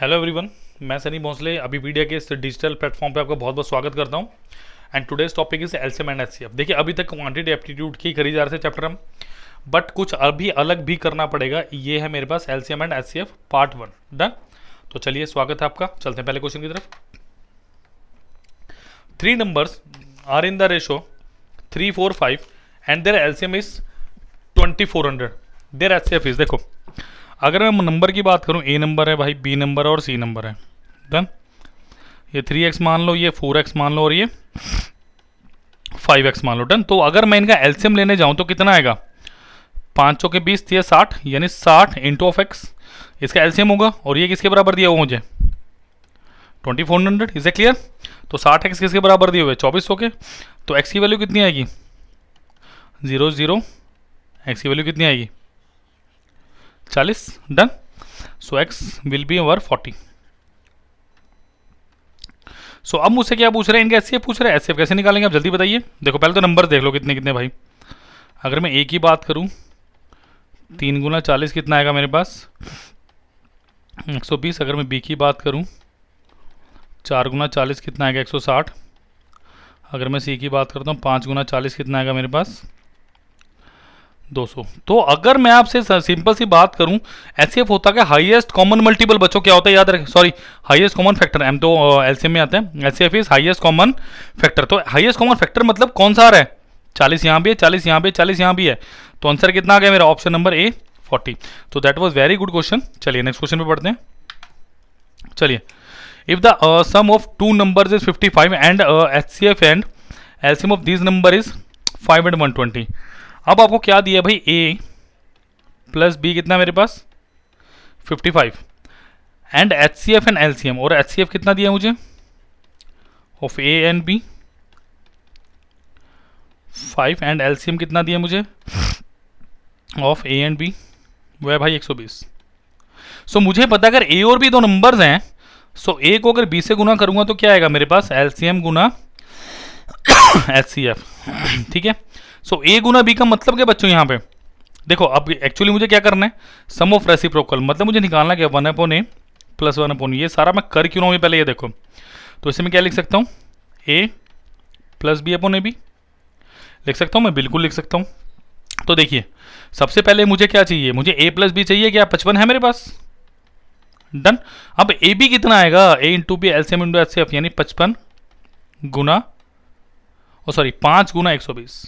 Hello everyone, मैं सनी भोसले अभी media के इस डिजिटल प्लेटफॉर्म पे आपका बहुत बहुत स्वागत करता हूँ। And today's topic is LCM and HCF. देखिए, अभी तक क्वांटिटी एप्टीट्यूड की करी जा रहे थे चैप्टर हम, बट कुछ अभी अलग भी करना पड़ेगा। ये है मेरे पास LCM and HCF part 1 done. तो चलिए, स्वागत है आपका। चलते हैं पहले क्वेश्चन की तरफ। 3 numbers are in the ratio 3, 4, 5 and their LCM is 2400। Their HCF is, देखो अगर मैं नंबर की बात करूं, ए नंबर है भाई, बी नंबर है और सी नंबर है। डन। ये 3x मान लो, ये 4x मान लो और ये 5x मान लो। डन। तो अगर मैं इनका एलसीएम लेने जाऊं तो कितना आएगा? 5 चौके 20 दिए 60, यानी 60 इंटू ऑफ एक्स इसका एलसीएम होगा। और ये किसके बराबर दिया हुआ मुझे? 2400। Is a clear? तो 60x किसके बराबर दिए हुए? 2400 के। तो x की वैल्यू कितनी आएगी? 0, 0। x की वैल्यू कितनी आएगी? 40। Done. So x will be over 40। सो अब मुझसे क्या पूछ रहे हैं? इनका एचसीएफ पूछ रहे हैं। एचसीएफ कैसे निकालेंगे आप जल्दी बताइए। देखो पहले तो नंबर देख लो कितने कितने भाई। अगर मैं ए की बात करूं, 3 गुना 40 कितना आएगा मेरे पास? 120। अगर मैं बी की बात करूं, 4 गुना 40 कितना आएगा? 160। अगर मैं सी की बात करता हूं, 5 गुना 40 कितना आएगा मेरे पास? 200। तो अगर मैं आपसे सिंपल सी बात करूं, एचसीएफ होता है हाईएस्ट कॉमन मल्टीपल। बच्चों क्या होता है याद रखें, sorry, highest common factor. M तो एलसीएम में आता है। HCF is highest common factor. तो हाईएस्ट कॉमन फैक्टर मतलब कौन सा आ रहा है? 40 यहाँ भी है, 40 यहाँ भी, 40 यहाँ भी है। तो आंसर कितना आ गया मेरा? Option number A, 40। तो that was very good question. चलिए नेक्स्ट क्वेश्चन पे पढ़ते हैं। चलिए, if the sum of 2 numbers is 55 and HCF and LCM of this number is 5 and 120। अब आपको क्या दिया भाई? a प्लस बी कितना मेरे पास? 55 एंड एचसीएफ एंड एलसीएम। और एचसीएफ कितना दिया मुझे? Of a and b। 5 and LCM कितना दिया मुझे? Of a and b। वो है भाई 120। सो मुझे पता अगर a और b दो नंबर्स हैं, सो a को अगर b से गुना करूंगा तो क्या आएगा मेरे पास? एलसीएम गुना एचसीएफ। ठीक है। सो ए गुना बी का मतलब क्या बच्चों? यहाँ पे देखो, अब एक्चुअली मुझे क्या करना है? सम ऑफ रेसिप्रोकल, मतलब मुझे निकालना क्या? 1/a plus 1/a। ये सारा मैं कर क्यों रहा हूँ पहले ये देखो। तो इसे मैं क्या लिख सकता हूँ? a plus b upon a b लिख सकता हूँ मैं, बिल्कुल लिख सकता हूँ। तो देखिए, सबसे पहले मुझे क्या चाहिए? मुझे a प्लस बी चाहिए। क्या 55 है मेरे पास? डन। अब ए बी कितना आएगा? a into B LCM into HCF, यानी 55 गुना, ओ सॉरी 5 गुना 120।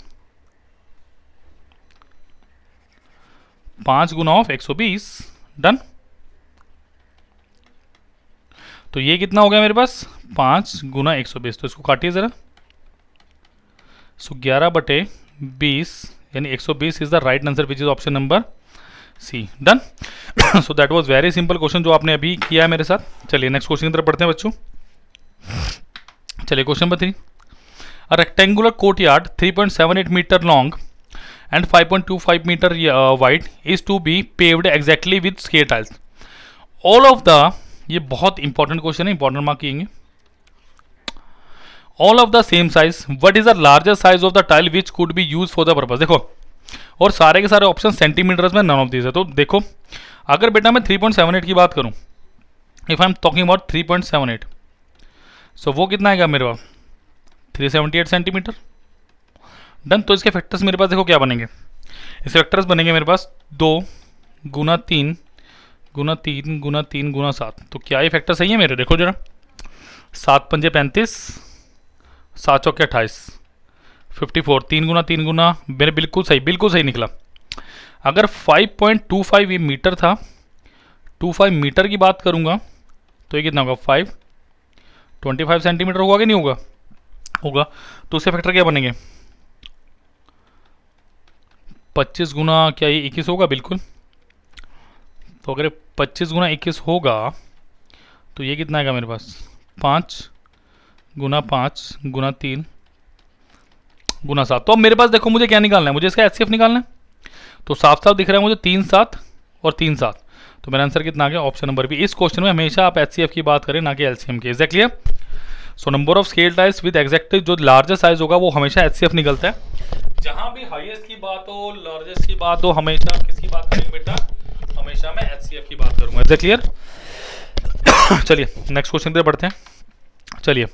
5 गुना ऑफ 120। डन। तो ये कितना हो गया मेरे पास? 5 गुना 120। तो इसको काटिए जरा। सो 11/20 यानी 120 is the right answer which is option number C. Done. So that was very simple question जो आपने अभी किया है मेरे साथ। चलिए नेक्स्ट क्वेश्चन की तरफ पढ़ते हैं बच्चों। चलिए question number 3। A rectangular courtyard 3.78 metre long and 5.25 meter wide is to be paved exactly with skate tiles. All of the, ये बहुत इंपॉर्टेंट क्वेश्चन है, इंपॉर्टेंट मार्क किएंगे। All of the same size, what is the largest size of the tile which could be used for the purpose? देखो, और सारे के सारे option centimetres में, नन ऑफ दिस है। तो देखो, अगर बेटा मैं 3.78 की बात करूं, if I am talking about 3.78, सो वो कितना आएगा मेरे पास? 378 सेंटीमीटर। डन। तो इसके फैक्टर्स मेरे पास देखो क्या बनेंगे। इसके फैक्टर्स बनेंगे मेरे पास 2 गुना 3 गुना 3 गुना 3 गुना 7। तो क्या ये फैक्टर सही है मेरे? देखो जरा, 7 पंजे 35, 7 चौके 28, 54। 3 गुना 3 गुना मेरे बिल्कुल सही निकला। अगर 5.25 ये मीटर था, 25 मीटर की बात करूंगा तो ये कितना होगा? 25 सेंटीमीटर होगा कि नहीं होगा? होगा। तो उसके फैक्टर क्या बनेंगे? 25 गुना क्या ये 21 होगा? बिल्कुल। तो अगर 25 गुना 21 होगा तो ये कितना आएगा मेरे पास? 5 गुना 5 गुना 3 गुना 7। तो अब मेरे पास देखो, मुझे क्या निकालना है? मुझे इसका एचसीएफ निकालना है। तो साफ साफ दिख रहा है मुझे 3, 7 और 3, 7। तो मेरा आंसर कितना आ गया? Option number B. इस क्वेश्चन में हमेशा आप एचसीएफ की बात करें, ना कि एलसीएम की। एग्जैक्टली है। So number of scale tiles with exact, जो लार्जेस्ट साइज होगा वो हमेशा एचसीएफ निकलता है। जहां भी हाईएस्ट की बात हो, लार्जेस्ट की बात हो, हमेशा किसकी बात करेंगे बेटा? हमेशा मैं एचसीएफ की बात करूंगा। Is that clear? चलिए नेक्स्ट क्वेश्चन पे बढ़ते हैं। चलिए,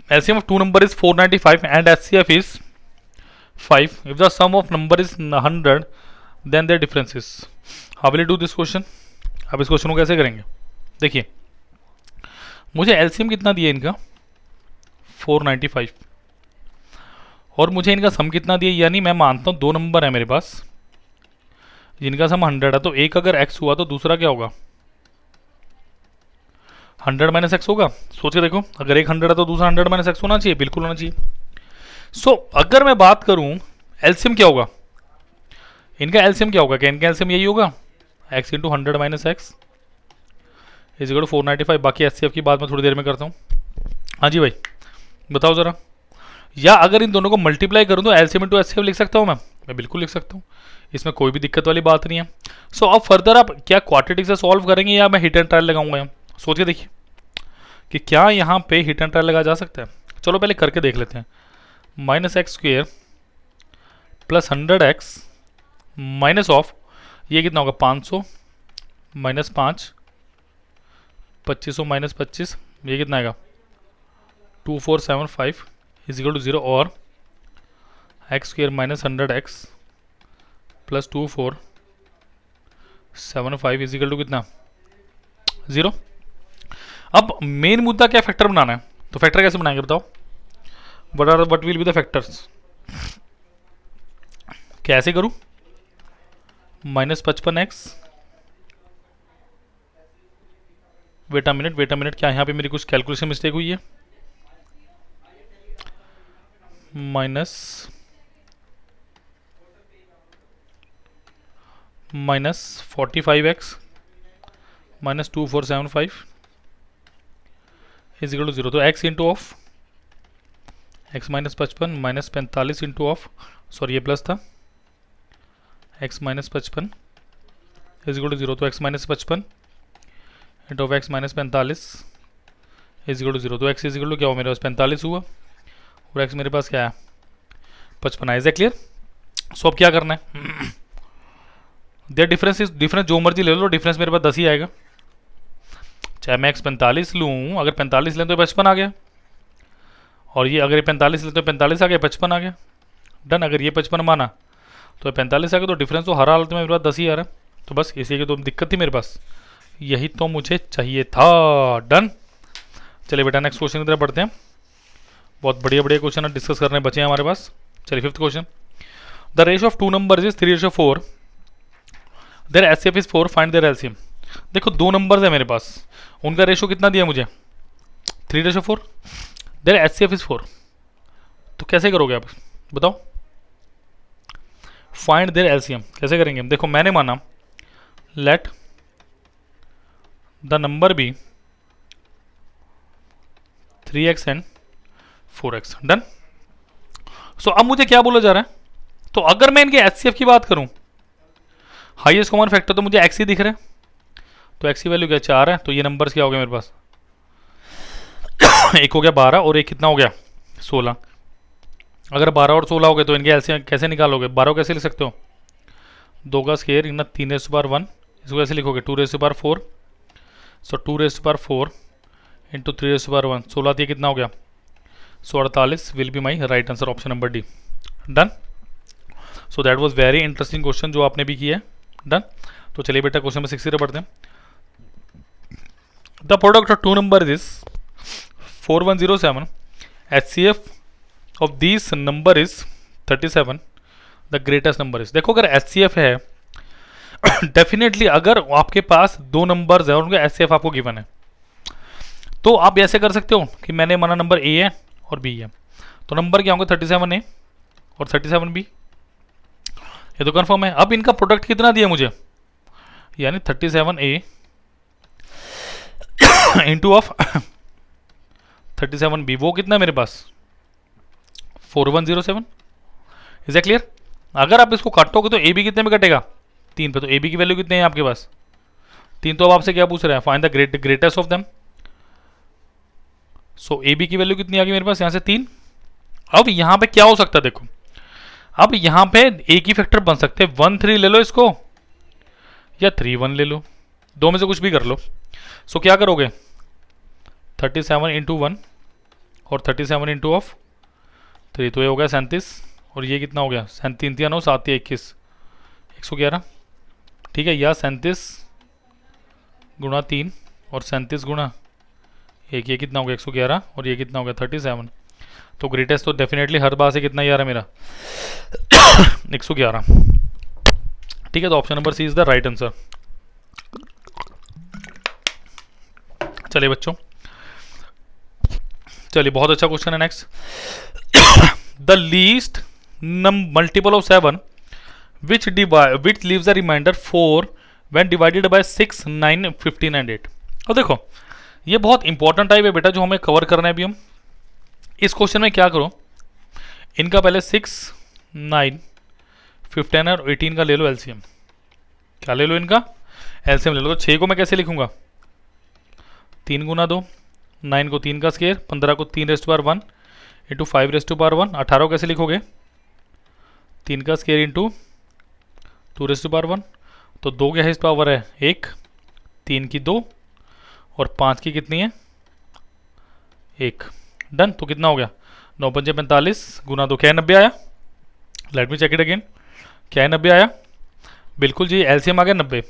LCM of two number is 495 and HCF is 5. If the sum of number is 100, then their difference is. How will you do this question? अब इस क्वेश्चन को कैसे करेंगे? देखिए, मुझे LCM कितना दिया इनका 495 और मुझे इनका सम कितना दिया, यानी मैं मानता हूँ दो नंबर है मेरे पास जिनका सम 100 है, तो एक अगर x हुआ तो दूसरा क्या होगा 100 माइनस एक्स होगा। सोच के देखो, अगर एक 100 है तो दूसरा 100 माइनस एक्स होना चाहिए, बिल्कुल होना चाहिए। सो अगर मैं बात करूं एलसीएम क्या होगा, इनका एलसीएम क्या होगा, क्या इनका एलसीएम यही होगा x into 100 minus x is equal to 495। बाकी एचसीएफ की बात मैं थोड़ी देर में करता हूँ। हाँ जी भाई बताओ ज़रा, या अगर इन दोनों को मल्टीप्लाई करूँ तो एलसीएम इंटू एचसीएफ लिख सकता हूँ मैं बिल्कुल लिख सकता हूँ, इसमें कोई भी दिक्कत वाली बात नहीं है। सो अब फर्दर आप क्या क्वाड्रेटिक से सॉल्व करेंगे या मैं हिट एंड ट्रायल लगाऊंगा यहाँ, सोच के देखिए कि क्या यहाँ पे हिट एंड ट्रायल लगा जा सकता है। चलो पहले करके देख लेते हैं। Minus x square plus 100x minus of ये कितना होगा 500 माइनस 5 2500 माइनस 25 ये कितना आएगा 2475 इज इक्वल टू 0 और x square minus 100x plus 2475 is equal to कितना 0। अब मेन मुद्दा क्या फैक्टर बनाना है, तो फैक्टर कैसे बनाएंगे बताओ, what will be the factors, कैसे करूं minus 55x wait a minute क्या यहाँ पे मेरी कुछ कैलकुलेशन मिस्टेक हुई है, minus 45x minus 2475 is equal to 0। तो x into of x minus 55 minus 45 into of sorry ये प्लस था x minus 55 is equal to 0। तो x minus 55 into of x minus 45 is equal to 0। तो x is equal to क्या हुआ मेरे पास 45 हुआ और x मेरे पास क्या है 55 है। Is clear? सो अब क्या करना है, देयर डिफरेंस इज डिफरेंस जो मर्जी ले लो, डिफरेंस मेरे पास 10 ही आएगा, चाहे मैं x 45 लूँ, अगर 45 लें तो 55 आ गया और ये अगर ये 45 लें तो 45 आ गया 55 आ गया डन। अगर ये 55 माना तो 45 आ गया, तो डिफरेंस तो हर हालत में मेरे पास 10 ही आ रहा है। तो बस इसी की तो दिक्कत थी मेरे पास, यही तो मुझे चाहिए था। डन। चलिए बेटा नेक्स्ट क्वेश्चन की तरफ बढ़ते हैं। बहुत बढ़िया बढ़िया क्वेश्चन डिस्कस करने बचे हैं हमारे पास। चलिए fifth question, the ratio of two number is 3:4, their HCF is 4, find their LCM. देखो दो नंबर्स है मेरे पास, उनका रेशियो कितना दिया मुझे 3:4, देयर एचसीएफ इज 4। तो कैसे करोगे आप बताओ, फाइंड देयर एलसीएम कैसे करेंगे। देखो मैंने माना let the number be 3x and 4x। Done. So अब मुझे क्या बोला जा रहा है, तो अगर मैं इनके एचसीएफ की बात करूं, हाईएस्ट कॉमन फैक्टर तो मुझे x ही दिख रहा है, तो x की वैल्यू क्या 4 है, तो ये नंबर्स क्या हो गया मेरे पास एक हो गया 12 और एक कितना हो गया 16। अगर 12 और 16 हो गए तो इनके एलसीएम कैसे निकालोगे, 12 कैसे लिख सकते हो 2 का स्क्वायर इतना 3⁻1, इसको कैसे लिखोगे 2⁻4, सो 2⁻4 इंटू 3⁻1 16 दिए कितना हो गया 148 will be my right answer, option number D. Done. So that was very interesting question जो आपने भी किया है। डन। तो चलिए बेटा क्वेश्चन नंबर 6 पढ़ते हैं। The product of two number is 4107, HCF of this number is 37, the greatest number is. देखो अगर HCF है डेफिनेटली अगर आपके पास दो नंबर्स है और उनका HCF आपको गिवन है, तो आप ऐसे कर सकते हो कि मैंने माना नंबर A है और B है, तो नंबर क्या होंगे 37A और 37B, ये तो कंफर्म है। अब इनका प्रोडक्ट कितना दिया मुझे, यानी 37A इंटू ऑफ 37B, वो कितना है मेरे पास 4107। Is clear? अगर आप इसको काटोगे तो AB कितने में कटेगा 3 पे, तो AB की वैल्यू कितने है आपके पास 3। तो अब आपसे क्या पूछ रहे हैं, find the greatest of them. So AB की वैल्यू कितनी आ गई मेरे पास यहाँ से 3। अब यहाँ पे क्या हो सकता है देखो, अब यहाँ पे एक ही फैक्टर बन सकते हैं, 1 3 ले लो इसको या 3 1 ले लो, दो में से कुछ भी कर लो। सो क्या करोगे 37 इंटू 1 और 37 इंटू ऑफ 3, तो ये हो गया 37, और ये कितना हो गया 37 3 9 7 21 111, ठीक है। या 37 गुणा 3 और 37 गुणा 1, ये कितना हो गया 111, और ये कितना हो गया 37। तो ग्रेटेस्ट तो डेफिनेटली हर बार से कितना ही आ रहा है मेरा 111, ठीक है। तो option number C is the right answer. चलिए बच्चों, चलिए बहुत अच्छा क्वेश्चन है। Next, the least multiple of 7 which leaves the remainder 4 when divided by 6 9 15 and 8। और देखो ये बहुत इंपॉर्टेंट टाइप है बेटा, जो हमें कवर करना है अभी। हम इस क्वेश्चन में क्या करो, इनका पहले 6 9 15 और 18 का ले लो एलसीएम। क्या ले लो, इनका एलसीएम ले लो। तो 6 को मैं कैसे लिखूंगा, 3 गुना 2, 9 को 3 का स्केयर, 15 को 3 rest power 1 into 5 rest power 1, 18 को कैसे लिखोगे 3 का स्केयर इंटू 2 रेस्ट पावर 1। तो 2 के हाईएस्ट पावर है 1, 3 की 2 और 5 की कितनी है 1। डन। तो कितना हो गया 9 5 45 गुना 2, क्या है 90 आया। Let me check it again, क्या है 90 आया, बिल्कुल जी एलसीएम आ गया 90।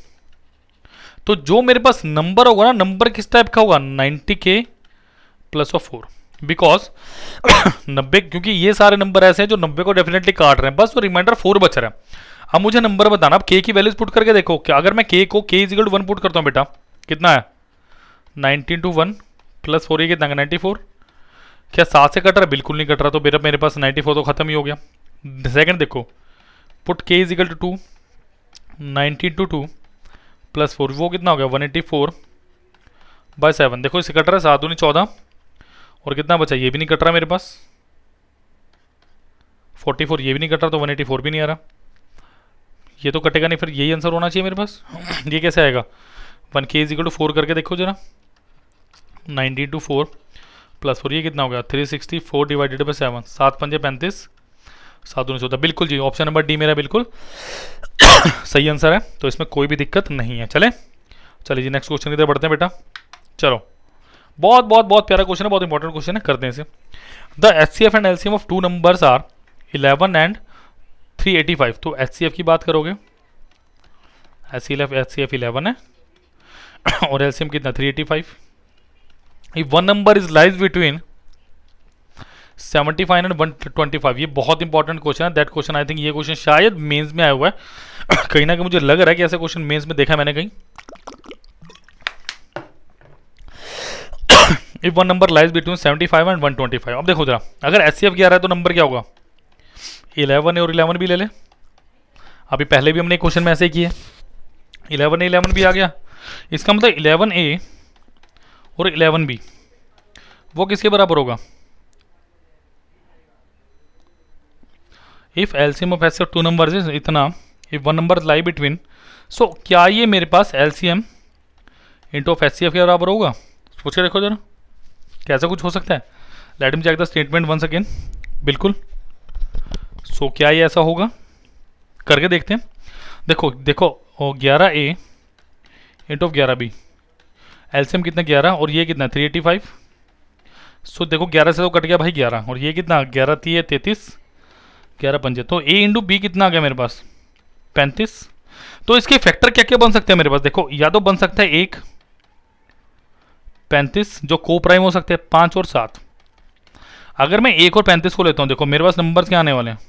तो जो मेरे पास नंबर होगा ना, नंबर किस टाइप का होगा 90k प्लस ऑफ 4, बिकॉज 90, क्योंकि ये सारे नंबर ऐसे हैं जो 90 को डेफिनेटली काट रहे हैं, बस वो रिमाइंडर 4 बच रहा है। अब मुझे नंबर बताना, अब k की वैल्यूज पुट करके देखो। क्या अगर मैं k को k is equal to 1 put करता हूँ बेटा, कितना है 90 इंटू 1 प्लस 4, ये कितना है 94। क्या 7 से कट रहा है, बिल्कुल नहीं कट रहा। तो मेरे पास 94 तो खत्म ही हो गया। सेकंड देखो, put k is equal to 2, 90 into 2 plus 4, वो कितना हो गया 184 बाय 7। देखो इसे कट रहा है 7 दूनी 14, और कितना बचा, ये भी नहीं कट रहा मेरे पास 44, ये भी नहीं कट रहा, तो 184 भी नहीं आ रहा। ये तो कटेगा नहीं, फिर यही आंसर होना चाहिए मेरे पास। ये कैसे आएगा, 1k इज इक्वल टू 4 करके देखो जरा, 90 इंटू 4 प्लस 4, ये कितना हो गया 364 डिवाइडेड बाई 7, 7 5 35, 7 दूनी 14। बिल्कुल जी, ऑप्शन नंबर डी मेरा बिल्कुल सही आंसर है, तो इसमें कोई भी दिक्कत नहीं है। चलिए जी नेक्स्ट क्वेश्चन की तरफ बढ़ते हैं बेटा। चलो, बहुत बहुत बहुत प्यारा क्वेश्चन है, बहुत इंपॉर्टेंट क्वेश्चन है, करते हैं इसे। The HCF and LCM of two numbers are 11 and 385। तो एचसीएफ की बात करोगे, एचसीएफ 11 है और एलसीएम कितना 385। If one number is lies between 75 and 125, ये बहुत इंपॉर्टेंट क्वेश्चन है। दैट क्वेश्चन आई थिंक, ये क्वेश्चन शायद मेंस में आया हुआ है कहीं ना कहीं मुझे लग रहा है कि ऐसा क्वेश्चन मेंस में देखा मैंने कहीं। If one number lies between 75 and 125। अब देखो जरा, अगर एचसीएफ 11 है तो नंबर क्या होगा 11 है, और 11 भी ले ले। अभी पहले भी हमने क्वेश्चन में ऐसे ही किया, 11 ए 11 भी आ गया। इसका मतलब 11A और 11B वो किसके बराबर होगा, if LCM of HCF two numbers is इतना, if one number lie between, so क्या ये मेरे पास एलसीएम इंटू ऑफ एचसीएफ के बराबर होगा। सोच के देखो जरा, कैसा कुछ हो सकता है। Let me check the statement once again. बिल्कुल, सो क्या ये ऐसा होगा, करके देखते हैं। देखो 11A into of 11B, LCM कितना 11 और ये कितना 385। सो देखो 11 से तो कट गया भाई 11, और ये कितना 11 3 33, 11 5, तो ए इंटू बी कितना आ गया मेरे पास 35। तो इसके फैक्टर क्या क्या बन सकते हैं मेरे पास, देखो या तो बन सकता है 1 35 जो को प्राइम हो सकते हैं 5 और 7। अगर मैं 1 और 35 को लेता हूं, देखो मेरे पास नंबर्स क्या आने वाले हैं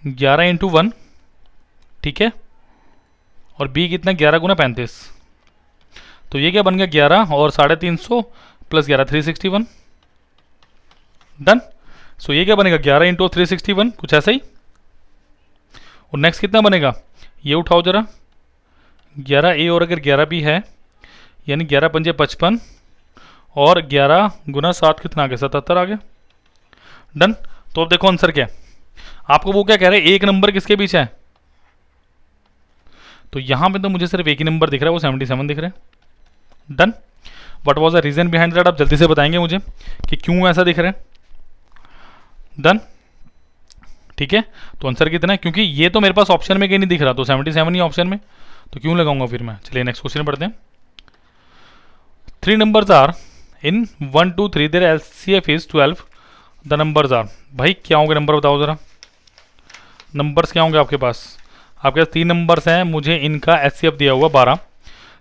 11 इंटू 1, ठीक है, और बी कितना 11 गुना 35, तो ये क्या बन गया 11 और 350 प्लस 11 361। डन। सो ये क्या बनेगा 11 इंटू 361, कुछ ऐसा ही। और नेक्स्ट कितना बनेगा, ये उठाओ जरा 11A और अगर 11B है, यानी 11 5 55 और 11 गुना 7 कितना आ गया 77 आ गया। डन। तो अब देखो आंसर क्या है, आपको वो क्या कह रहे हैं, एक नंबर किसके पीछे है, तो यहां पे तो मुझे सिर्फ एक ही नंबर दिख रहा है, वो 77 दिख रहा है। Done. What was the reason behind that, आप जल्दी से बताएंगे मुझे कि क्यों ऐसा दिख रहा है। डन। ठीक है, तो आंसर कितना है, क्योंकि ये तो मेरे पास ऑप्शन में कहीं नहीं दिख रहा, तो 77 ही ऑप्शन में, तो क्यों लगाऊंगा फिर मैं। चलिए नेक्स्ट क्वेश्चन पढ़ते हैं। 3 numbers are in 1 2 3 their LCF is 12, the numbers are. भाई क्या होंगे नंबर, बताओ ज़रा नंबर्स क्या होंगे आपके पास। आपके पास 3 नंबर्स हैं, मुझे इनका एचसीएफ दिया हुआ 12।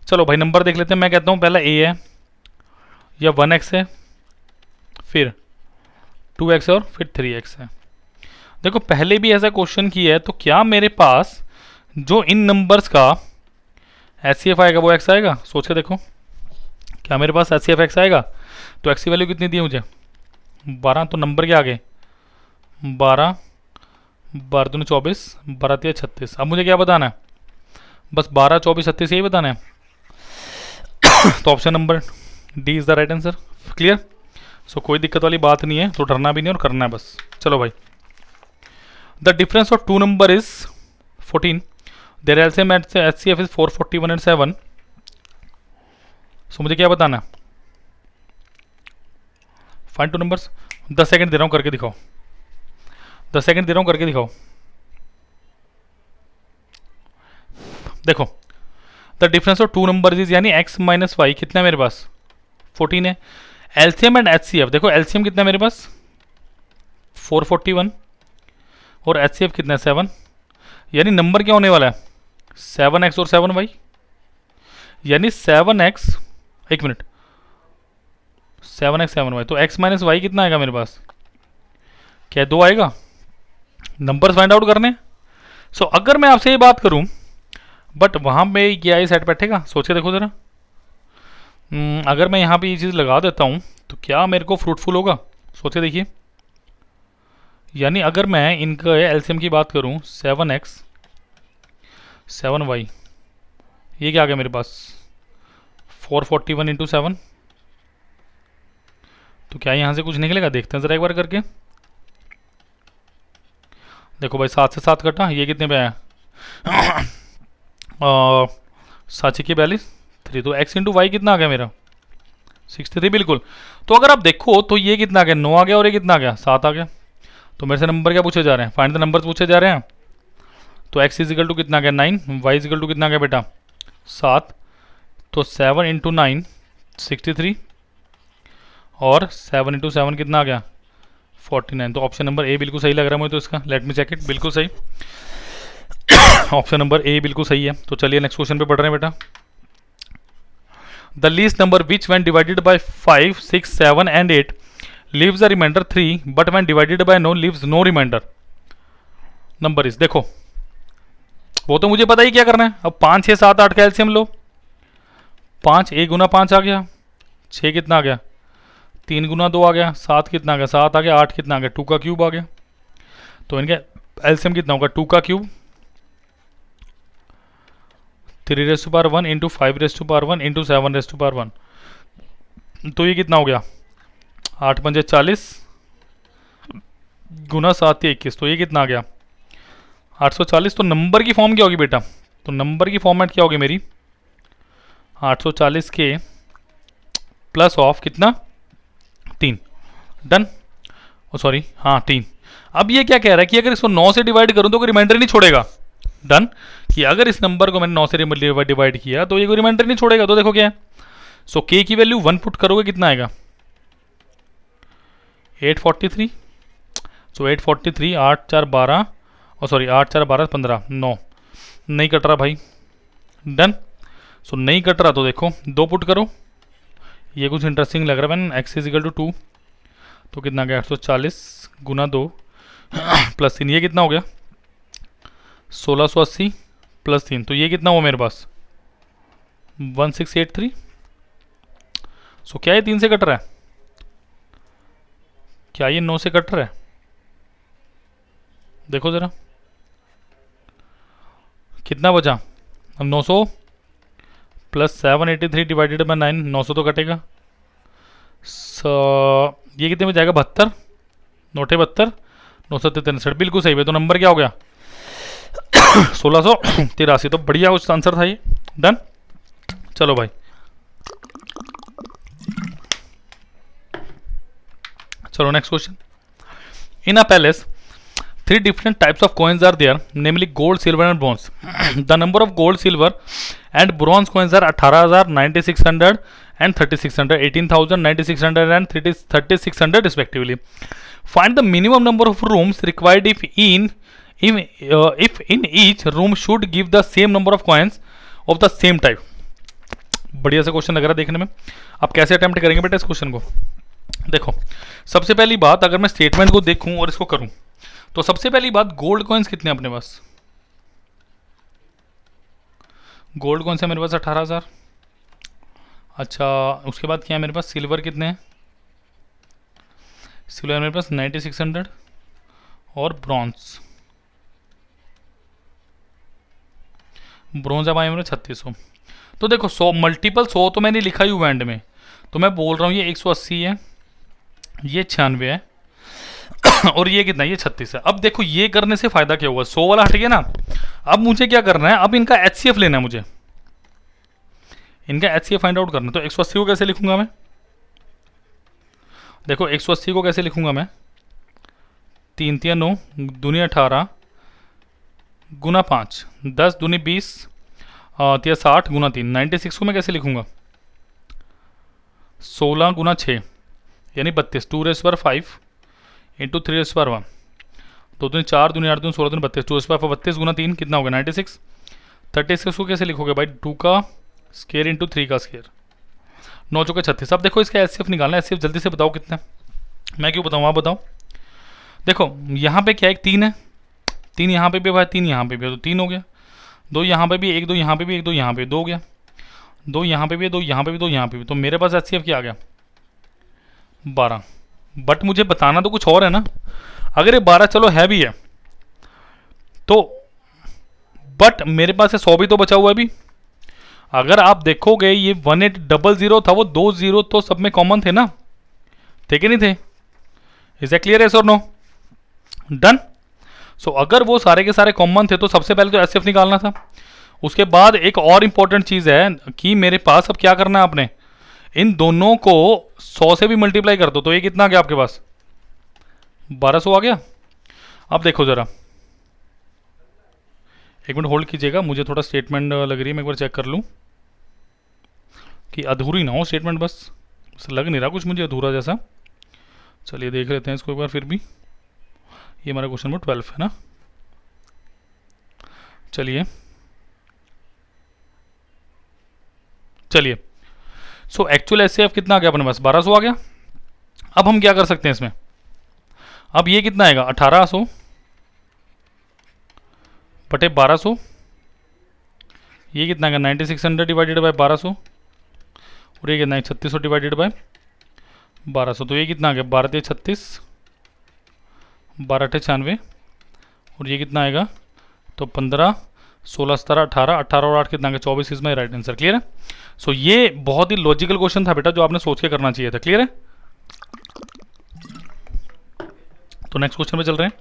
चलो भाई नंबर देख लेते हैं। मैं कहता हूँ पहला ए है या 1x है, फिर 2x है और फिर 3x है। देखो पहले भी ऐसा क्वेश्चन किया है, तो क्या मेरे पास जो इन नंबर्स का एचसीएफ आएगा वो x आएगा। सोच के देखो, क्या मेरे पास एचसीएफ x आएगा। तो x की वैल्यू कितनी दी है मुझे 12, तो नंबर क्या आ गए 12, 12 दूनी 24, 12 3 36। अब मुझे क्या बताना है, बस 12 24 36 यही बताना है। तो option number D is the right answer. Clear. So कोई दिक्कत वाली बात नहीं है, तो डरना भी नहीं और करना है बस। चलो भाई, the difference of two number is 14, their LCM at HCF is 441 and 7। So मुझे क्या बताना है, फाइंड टू नंबर्स। 10 सेकंड दे रहा हूँ, करके दिखाओ। 10 सेकंड दे रहा हूँ, करके दिखाओ। देखो the difference of two numbers is यानी x माइनस वाई कितना है मेरे पास 14 है। एलसीएम एंड एचसीएफ, देखो एलसीएम कितना है मेरे पास 441 और एचसीएफ कितना है 7, यानी नंबर क्या होने वाला है 7x और 7y, यानी 7x, एक मिनट, 7x 7y, तो x माइनस वाई कितना आएगा मेरे पास, क्या 2 आएगा। नंबर्स फाइंड आउट करने। सो अगर मैं आपसे ये बात करूं, बट वहाँ पे ये आई सेट बैठेगा, सोच के देखो ज़रा। अगर मैं यहाँ पे ये चीज़ लगा देता हूँ तो क्या मेरे को फ्रूटफुल होगा, सोच के देखिए। यानी अगर मैं इनका एलसीएम की बात करूँ 7x 7y, ये क्या आ गया मेरे पास 441 इंटू 7, तो क्या यहाँ से कुछ निकलेगा, देखते हैं ज़रा एक बार करके। देखो भाई 7 से 7 कटा, ये कितने पे आया 7 की 42 3, तो x इंटू वाई कितना आ गया मेरा 63 बिल्कुल। तो अगर आप देखो तो ये कितना आ गया 9 आ गया और ये कितना आ गया 7 आ गया। तो मेरे से नंबर क्या पूछे जा रहे हैं, फाइंड द नंबर्स पूछे जा रहे हैं। तो x इजिकल टू कितना आ गया 9, y इजिकल टू कितना आ गया बेटा 7, तो 7 इंटू 9 63 और 7 इंटू 7 कितना आ गया 49। तो ऑप्शन नंबर ए बिल्कुल सही लग रहा है मुझे तो इसका। लेट मी चेक इट, बिल्कुल सही, ऑप्शन नंबर ए बिल्कुल सही है। तो चलिए नेक्स्ट क्वेश्चन पे पढ़ रहे हैं बेटा। The least number which when divided by 5 6 7 and 8 leaves a remainder 3 but when divided by no leaves no remainder number is. देखो वो तो मुझे पता ही क्या करना है। अब 5 6 7 8 का एलसीएम लो, 5 1 गुना 5 आ गया 6 कितना आ गया 3 गुना 2 आ गया 7 कितना आ गया 7 आ गया 8 कितना आ गया 2 का क्यूब आ गया। तो इनका एलसीएम कितना होगा 2 का cube 3 raise to power 1 into 5 raise to power 1 into 7 raise to power 1। तो ये कितना हो गया 8 पंजे 40 गुना 7 या 21, तो ये कितना आ गया 840। तो नंबर की फॉर्म क्या होगी बेटा, तो नंबर की फॉर्मेट क्या होगी मेरी 840 के प्लस ऑफ कितना 3, डन। ओ सॉरी हाँ 3। अब ये क्या कह रहा है कि अगर इसको 9 से डिवाइड करूं तो कोई रिमाइंडर नहीं छोड़ेगा। डन, कि अगर इस नंबर को मैंने 9 से डिवाइड किया तो ये कोई रिमाइंडर नहीं छोड़ेगा। तो देखो क्या है, सो के की वैल्यू 1 पुट करोगे कितना आएगा 843। सो 843 8 4 12 और सॉरी 8 4 12 15 9 नहीं कट रहा भाई। डन, सो नहीं कट रहा तो देखो 2 पुट करो, ये कुछ इंटरेस्टिंग लग रहा है मैंने। एक्स इजिकल टू 2, तो कितना गया 840 गुना 2 प्लस 3, ये कितना हो गया 1680 प्लस 3, तो ये कितना हुआ मेरे पास 1683। सो क्या ये 3 से कट रहा है, क्या ये 9 से कट रहा है, देखो ज़रा कितना बचा। अब 900 प्लस 783 डिवाइडेड बाई 9, 900 तो कटेगा। ये कितने में जाएगा 72, 9 963, बिल्कुल सही है। तो नंबर क्या हो गया 1683। तो बढ़िया कुछ आंसर था ये। डन, चलो भाई चलो next question. In a palace 3 different types of coins are there, namely gold, silver and bronze. The number of gold, silver and bronze coins are 18,000, 9,600 and 3600, 18,000, 9600 and 3600 respectively. Find the minimum number of rooms required if in each room should give the same number of coins of the same type. बढ़िया सा question लग रहा है देखने में. आप कैसे attempt करेंगे बेटा इस क्वेश्चन को? देखो, सबसे पहली बात, अगर मैं स्टेटमेंट को देखूं और इसको करूं, तो सबसे पहली बात, गोल्ड कॉइन्स कितने हैं अपने पास? गोल्ड कॉइन्स है मेरे पास 18,000. अच्छा, उसके बाद क्या है मेरे पास? सिल्वर कितने हैं? सिल्वर मेरे पास 9600 और ब्रॉन्ज है भाई मेरे 3600. तो देखो 100 मल्टीपल 100 तो मैंने लिखा ही हुआ एंड में, तो मैं बोल रहा हूँ ये 180 है, ये 96 है और ये कितना है? ये 36 है. अब देखो ये करने से फायदा क्या हुआ? 100 वाला हट गया ना. अब मुझे क्या करना है? अब इनका HCF लेना है मुझे, इनका HCF फाइंड आउट करना है. तो 180 को कैसे लिखूंगा मैं? देखो 180 को कैसे लिखूंगा मैं? 3 3 9 दूनी 18 गुना 5, 10 दूनी 20 3 60 गुना 3. 96 को मैं कैसे लिखूंगा? 16 गुना 6 यानी 32, 2 rays power 5 into 3 rays power 1, 2 दूनी 4 दूनी 8 दूनी 16 दूनी 32, 2 रेज़ पावर 32 गुना 3 कितना होगा? 96. 36 को कैसे लिखोगे भाई? 2 का स्केयर इंटू 3 का स्केयर, 9 चौके 36. अब देखो इसका HCF निकालना है. HCF जल्दी से बताओ कितना है? मैं क्यों बताऊँ, आप बताओ. देखो यहाँ पे क्या है? 3 है, 3 यहाँ पे भी है, 3 यहाँ पे भी है, तो 3 हो गया. 2 यहाँ पे भी, 1 2 यहाँ पे भी, 1 2 यहाँ पे, 2 हो गया. 2 यहाँ पे भी है, 2 यहाँ पे भी, 2 यहाँ पे भी. तो मेरे पास HCF क्या आ गया? 12. बट मुझे बताना तो कुछ और है ना. अगर ये 12 चलो है भी है तो, बट मेरे पास 100 भी तो बचा हुआ है अभी. अगर आप देखोगे ये 1800 था, वो 2 0 तो सब में कॉमन थे ना, थे कि नहीं थे? Is that clear? यस और नो? डन. सो अगर वो सारे के सारे कॉमन थे तो सबसे पहले तो HCF निकालना था. उसके बाद एक और इंपॉर्टेंट चीज़ है कि मेरे पास अब क्या करना है आपने, इन दोनों को 100 से भी मल्टीप्लाई कर दो. तो ये कितना आ गया आपके पास? 1200 आ गया. अब देखो ज़रा, एक मिनट होल्ड कीजिएगा, मुझे थोड़ा स्टेटमेंट लग रही है, मैं एक बार चेक कर लूँ कि अधूरी ना हो स्टेटमेंट. बस लग नहीं रहा कुछ मुझे अधूरा जैसा. चलिए देख लेते हैं इसको एक बार फिर भी. ये हमारा क्वेश्चन नंबर 12 है ना. चलिए सो एक्चुअल HCF कितना आ गया अपने पास? 1200 आ गया. अब हम क्या कर सकते हैं इसमें? अब ये कितना आएगा? 1800 बटे 1200. ये कितना आएगा? 9600 डिवाइडेड बाय 1200 और ये कितना है? 3600 डिवाइडेड बाय 1200. तो ये कितना आ गया? 12 36, 12 96 और ये कितना आएगा? तो 15 16 17 18, 18 और 8 कितना आ गया? 24 is my right answer. Clear है? सो ये बहुत ही लॉजिकल क्वेश्चन था बेटा, जो आपने सोच के करना चाहिए था. क्लियर है? तो नेक्स्ट क्वेश्चन पे चल रहे हैं.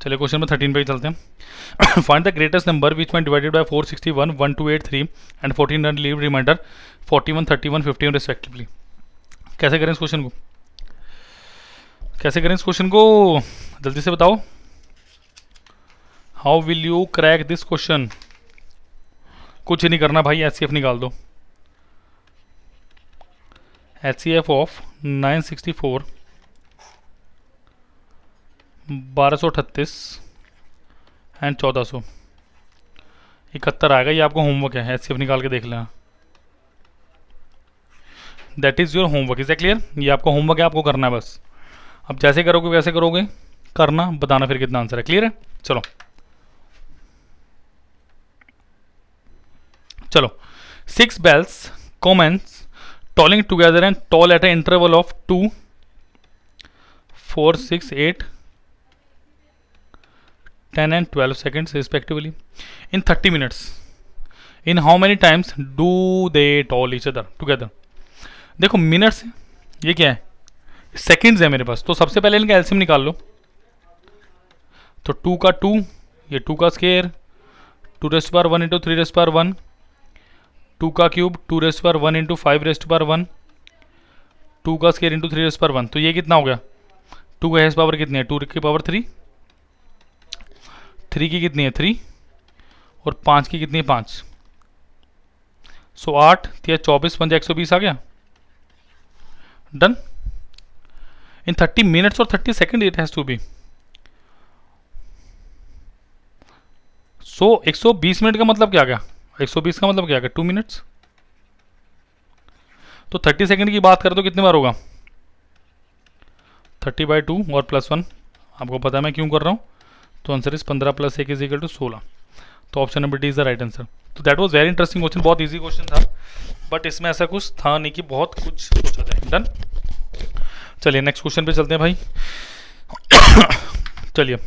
चलिए क्वेश्चन नंबर 13 पे चलते हैं. Find the greatest number which man divided by 461, 1283 and 14 run leave remainder 41, 31, 15 respectively. कैसे करें इस क्वेश्चन को? कैसे करें इस क्वेश्चन को? जल्दी से बताओ. How will you crack this question? कुछ नहीं करना भाई, HCF निकाल दो. HCF ऑफ 964 1238 एंड 1400 71 आएगा. ये आपको होमवर्क है, HCF निकाल के देख लेना. That is your homework. Is that clear? ये आपका होमवर्क है, आपको करना है बस. अब जैसे करोगे वैसे करोगे, करना, बताना फिर कितना आंसर है. क्लियर है? चलो चलो. 6 bells commence tolling together and toll at an interval of 2, 4, 6, 8, 10 and 12 seconds respectively in 30 minutes. In how many times do they toll each other together? देखो मिनट्स, ये क्या है? सेकंड्स है मेरे पास. तो सबसे पहले इनका एलसीएम निकाल लो. तो 2 का 2, ये 2 का square, 2 rest power 1 into 3 rest power 1, 2 का cube 2 rest power 1 into 5 rest power 1, 2 का स्केयर इंटू 3 रेस्ट पावर 1. तो ये कितना हो गया? 2 का हेस पावर कितनी है? 2 की पावर 3, 3 की कितनी है? 3 और 5 की कितनी है? 5. सो 8 या 24 बन जाए 120 आ गया। डन। इन 30 मिनट्स और 30 second it has to be. So 120 minute का मतलब क्या गया, 120 का मतलब क्या गया 2 मिनट्स। तो 30 सेकेंड की बात करें तो कितने बार होगा 30/2 और +1, आपको पता है मैं क्यों कर रहा हूँ। तो आंसर इज 15 + 1 = 16। तो option number D is the right answer. तो that was very interesting question, बहुत इजी क्वेश्चन था, बट इसमें ऐसा कुछ था नहीं कि बहुत कुछ सोचा जाए। डन। चलिए नेक्स्ट क्वेश्चन पे चलते हैं भाई। चलिए,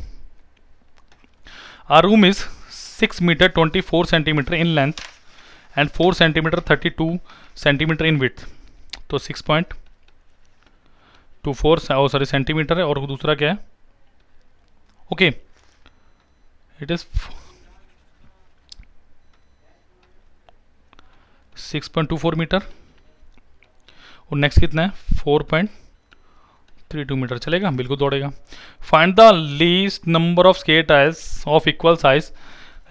a room is 6 metre 24 centimetre in length and 4 centimetre 32 centimetre in width. तो 6.24 सेंटीमीटर है, और दूसरा क्या है, ओके इट इज 6.24 मीटर, और नेक्स्ट कितना है 4.32 मीटर। चलेगा, बिल्कुल दौड़ेगा। Find the least number of square tiles of equal size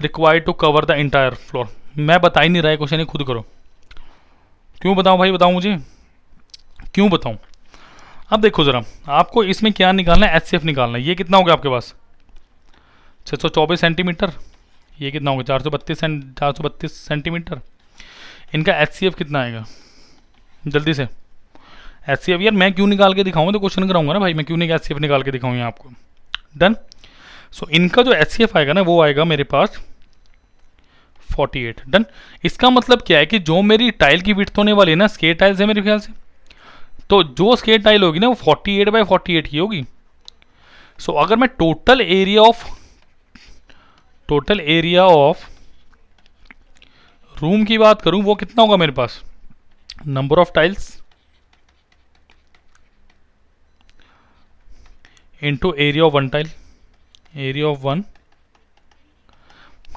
required to cover the entire floor. मैं बता ही नहीं रहा है क्वेश्चन, खुद करो। क्यों बताऊं भाई, बताऊं मुझे क्यों बताऊं। अब देखो जरा, आपको इसमें क्या निकालना है, HCF निकालना है। ये कितना हो गया आपके पास 624 सेंटीमीटर, ये कितना होगा 432 सेंटीमीटर। इनका HCF कितना आएगा जल्दी से। HCF यार मैं क्यों निकाल के दिखाऊंगा, तो क्वेश्चन कराऊंगा ना भाई, मैं क्यों नहीं HCF निकाल के दिखाऊंगा आपको। डन। सो इनका जो HCF आएगा ना, वो आएगा मेरे पास 48। डन। इसका मतलब क्या है कि जो मेरी टाइल की विड्थ होने वाली है ना, स्केट टाइल्स है मेरे ख्याल से, तो जो स्केट टाइल होगी ना वो 48/48 की होगी। सो अगर मैं टोटल एरिया ऑफ रूम की बात करूं, वो कितना होगा मेरे पास, number of tiles into area of one tile, area of one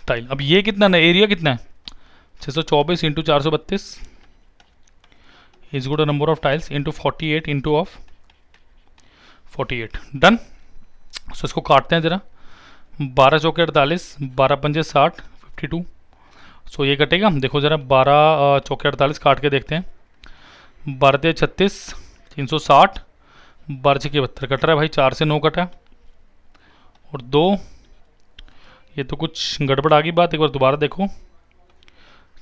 tile. अब ये कितना ना, एरिया कितना है 624 into 432 is good number of tiles into 48 into of 48। Done. So इसको काटते हैं जरा, 12 चौके 48, 12 पंजे 60, 52। सो ये कटेगा, देखो जरा 12 चौके 48 काट के देखते हैं। 12 तेज 36, 360, 12 छः 72 कट रहा है भाई, 4 से 9 कटा, और 2, ये तो कुछ गड़बड़ आ गई बात, एक बार दोबारा देखो।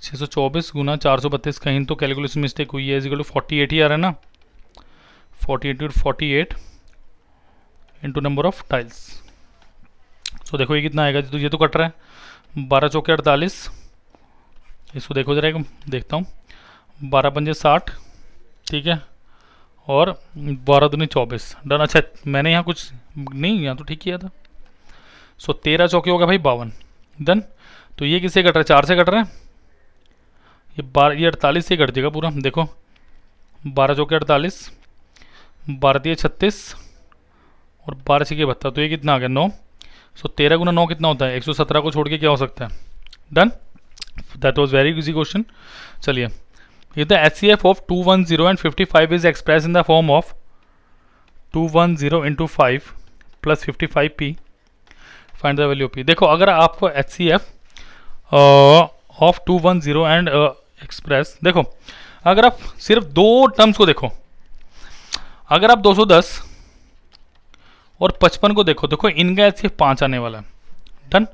624 गुना 432, कहीं तो कैलकुलेशन मिस्टेक हुई है, इजिकल टू 48 ही आ रहा है ना, 48 इंटू नंबर ऑफ टाइल्स। सो देखो ये कितना आएगा, तो ये तो कट रहा है 12 चौके 48, इसको देखो जरा, देखता हूँ 12 पंजे 60, ठीक है, और 12 दूनी 24। डन। अच्छा मैंने यहाँ कुछ नहीं, यहाँ तो ठीक किया था। सो 13 चौके होगा भाई 52। डन। तो ये किससे कट रहा है, 4 से कट रहा है, ये 48 से कट जाएगा पूरा। देखो 12 चौके 48, 12 दिए 36, और 12 छः 72, तो ये कितना आ गया 9। सो 13 गुना 9 कितना होता है, 117 को छोड़ के क्या हो सकता है। Done. That was very easy question. चलिए, if the HCF of 210 and 55 is expressed in the form of 210 into 5 plus 55p, find the value of p। देखो अगर आपको HCF ऑफ 210 एंड एक्सप्रेस, देखो अगर आप सिर्फ दो टर्म्स को देखो, अगर आप 210 और 55 को देखो, देखो इनका HCF 5 आने वाला है। डन।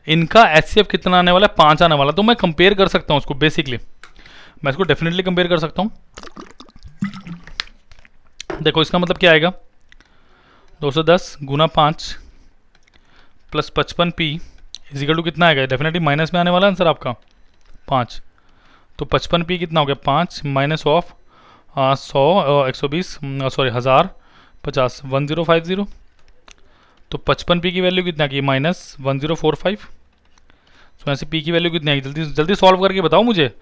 इनका HCF कितना आने वाला है, 5 आने वाला, तो मैं कंपेयर कर सकता हूँ उसको, बेसिकली मैं इसको डेफिनेटली कंपेयर कर सकता हूँ। देखो इसका मतलब क्या आएगा, 210 गुना 5 प्लस 55p इजिकल टू कितना आएगा, डेफिनेटली माइनस में आने वाला आंसर आपका 5। तो 55p कितना हो गया, 5 माइनस ऑफ 100 120 सॉरी 1050 1050। तो 55p की वैल्यू कितना की, -1045। तो ऐसे p की वैल्यू कितनी आएगी, जल्दी जल्दी सॉल्व करके बताओ मुझे,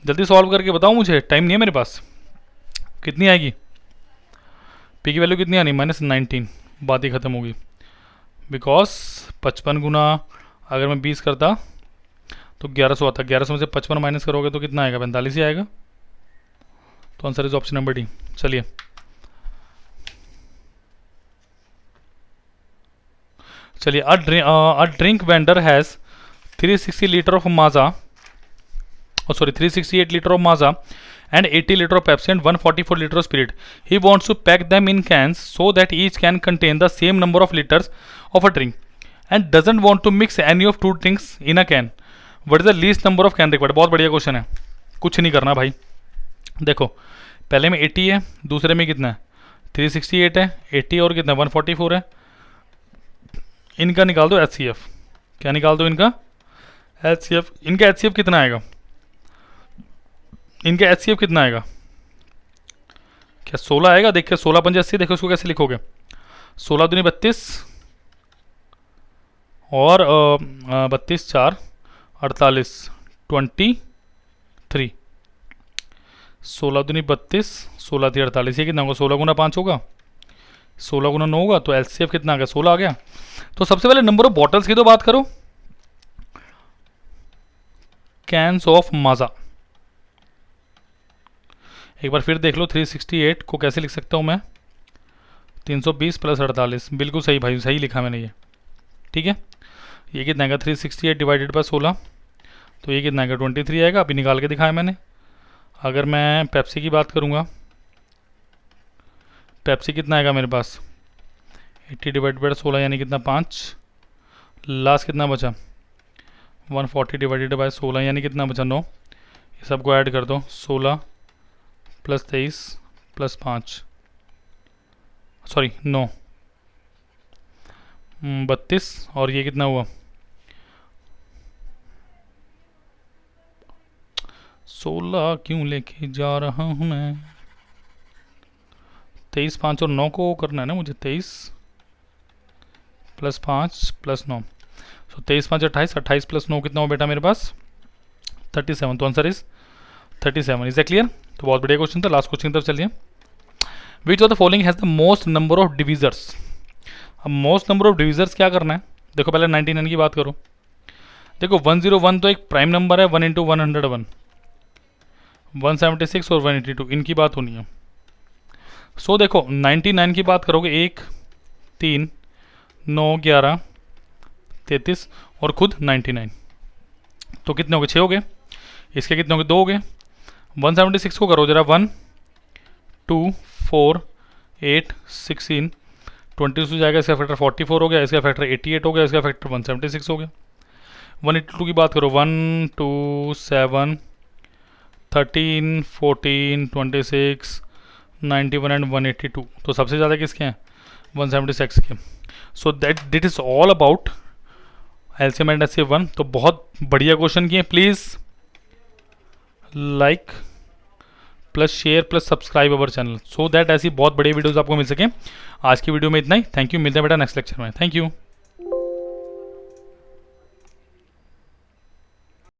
जल्दी सॉल्व करके बताओ मुझे, टाइम नहीं है मेरे पास। कितनी आएगी p की वैल्यू, कितनी आनी, -19। बात ही ख़त्म होगी, बिकॉज 55 गुना अगर मैं 20 करता तो 1100 आता, 1100 में से 55 माइनस करोगे तो कितना आएगा, 45 ही आएगा। तो answer is option number D. चलिए चलिए, a drink vendor has 360 litre of Maaza sorry, 368 liter of Maaza and 80 liter of Pepsi and 144 liter of Spirit. He wants to pack them in cans so that each can contain the same number of liters of a drink and doesn't want to mix any of two drinks in a can. What is the least number of can required? बहुत बढ़िया question है, कुछ नहीं करना भाई. देखो पहले में 80 है, दूसरे में कितना है 368 है, 80 और कितना 144 है. इनका निकाल दो HCF. क्या निकाल दो इनका HCF. इनका HCF कितना आएगा, इनका HCF कितना आएगा, क्या 16 आएगा. देखिए 16 पंजे 80. देखो इसको कैसे लिखोगे, 16 दूनी 32 और 32 4 48 23. 16 दूनी 32, 16 थी 48. ये कितना होगा 16 गुना 5 होगा, 16 गुना 9 होगा. तो LCF कितना आ गया 16 आ गया. तो सबसे पहले नंबर ऑफ बॉटल्स की तो बात करो. कैंस ऑफ माजा एक बार फिर देख लो. 368 को कैसे लिख सकता हूँ मैं 320 प्लस 48. बिल्कुल सही भाई, सही लिखा मैंने ये. ठीक है, ये कितना आएगा 368 डिवाइडेड बाय 16. तो ये कितना आएगा 23 आएगा. अभी निकाल के दिखाया मैंने. अगर मैं पेप्सी की बात करूँगा, पेप्सी कितना आएगा मेरे पास 80 डिवाइडेड बाय 16 यानी कितना 5. लास्ट कितना बचा 140 डिवाइडेड बाय 16 यानी कितना बचा 9. ये सबको ऐड कर दो 16 प्लस 23 प्लस 5 सॉरी 9 32 और ये कितना हुआ 16 क्यों लेके जा रहा हूँ मैं. 23 5 और 9 को करना है ना मुझे. 23 प्लस 5 प्लस 9. सो 23 5 28, 28 प्लस 9 कितना हो बेटा मेरे पास 37. तो answer is 37. Is a clear. तो बहुत बढ़िया क्वेश्चन था. लास्ट क्वेश्चन की तरफ चलिए. Which of the following has the most number of divisors. अब मोस्ट नंबर ऑफ डिविजर्स क्या करना है. देखो पहले 99 की बात करो. देखो 101 तो एक प्राइम नंबर है. 1 इंटू 101 176 और 182 इनकी बात होनी है. सो देखो 99 की बात करोगे 1 3 9 11 33 और खुद 99. तो कितने हो गए 6 हो गए. इसके कितने हो गए 2 हो गए. 176 को करो जरा 1 2 4 8 16 22 जाएगा. इसका फैक्टर 44 हो गया. इसका फैक्टर 88 हो गया. इसका फैक्टर 176 हो गया. 182 की बात करो 1 2 7 13 14 26 91 एंड 182. तो सबसे ज़्यादा किसके हैं 176 के. So that is all about LCM and HCF 1. तो बहुत बढ़िया क्वेश्चन किए. Please like plus share plus subscribe our channel so that ऐसी बहुत बड़ी वीडियोस आपको मिल सकें. आज की वीडियो में इतना ही. Thank you. मिलते हैं बेटा नेक्स्ट लेक्चर में. Thank you.